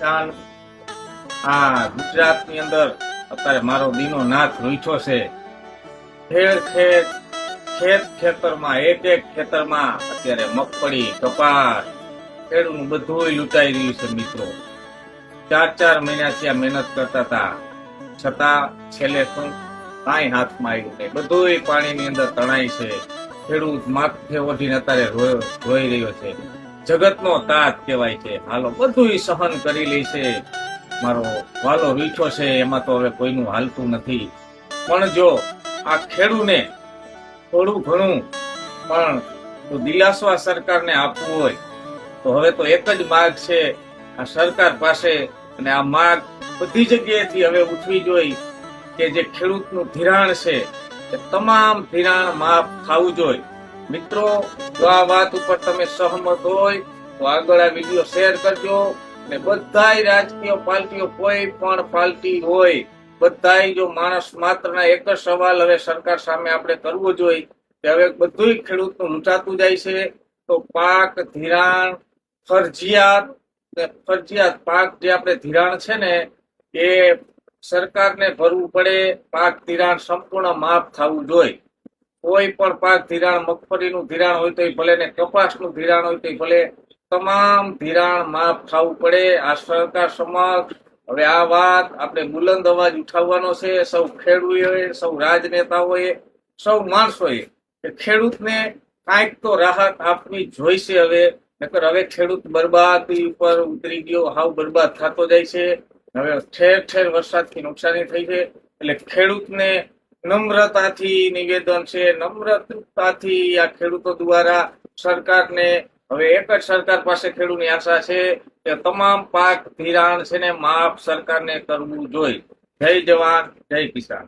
ચાલ ગુજરાતની અંદર અત્યારે મારો દીનો નાથ રૂઠ્યો છે. ખેર ખેર ખેતરમાં એક ખેતરમાં અત્યારે મગફળી કપાસ ખેડૂતનું બધું લૂંટાઈ રહ્યું છે મિત્રો. 4 મહિનાથી આ મહેનત કરતા હતા છતાં છેલ્લે શું કાંઈ હાથમાં આવ્યું નહીં. બધું પાણીની અંદર તણાય છે. ખેડૂત માથે ઓઢીને અત્યારે રોઈ રહ્યો છે. જગતનો તાત કહેવાય છે. હાલો બધું સહન કરી લે છે. મારો વાલો રૂઠ્યો છે, એમાં તો હવે કોઈનું હાલતું નથી. પણ જો આ ખેડૂને થોડું ઘણું પણ દિલાસો આ સરકારને આપવું હોય તો હવે તો એક જ માર્ગ છે આ સરકાર પાસે, અને આ માર્ગ બધી જગ્યાએથી હવે ઉઠવી જોઈએ કે જે ખેડૂતનું ધિરાણ છે એ તમામ ધિરાણ માફ થવું જોઈએ. મિત્રો, જો આ વાત ઉપર તમે સહમત હોય તો આગળ આ વિડીયો શેર કરજો. ને બધાય રાજકીય પાર્ટીઓ, કોઈ પણ પાર્ટી હોય, બધાય જો માણસ માત્રના એક જ સવાલ હવે સરકાર સામે આપણે કરવો જોઈએ કે હવે બધું ખેડૂતનું લૂંટાતું જાય છે તો પાક ધિરાણ ફરજિયાત પાક જે આપણે ધિરાણ છે ને એ સરકારને ભરવું પડે. પાક ધિરાણ સંપૂર્ણ માફ થવું જોઈએ. કોઈ પણ પાક ધિરાણ, મગફળીનું ધિરાણ હોય તો ભલે ને કપાસનું ધિરાણ હોય તો ભલે, તમામ ધિરાણ માફ થવું પડે. આ સરકાર સમક્ષ હવે આ વાત આપણે બુલંદ અવાજ ઉઠાવવાનો છે. સૌ ખેડૂતોએ, સૌ રાજનેતાઓએ, સૌ માણસોએ ખેડૂતને કાંઈક તો રાહત આપવી જોઈશે. નકર હવે ખેડૂત બરબાદી ઉપર ઉતરી ગયો, હાવ બરબાદ થતો જાય છે. હવે ઠેર ઠેર વરસાદથી નુકસાની થઈ છે. એટલે ખેડૂતને નમ્રતાથી નિવેદન છે, નમ્રતાથી આ ખેડૂતો દ્વારા સરકારને હવે એક જ સરકાર પાસે ખેડૂતની આશા છે કે તમામ પાક ધિરાણ છે ને માફ સરકારને કરવું જોઈએ. જય જવાન, જય કિસાન.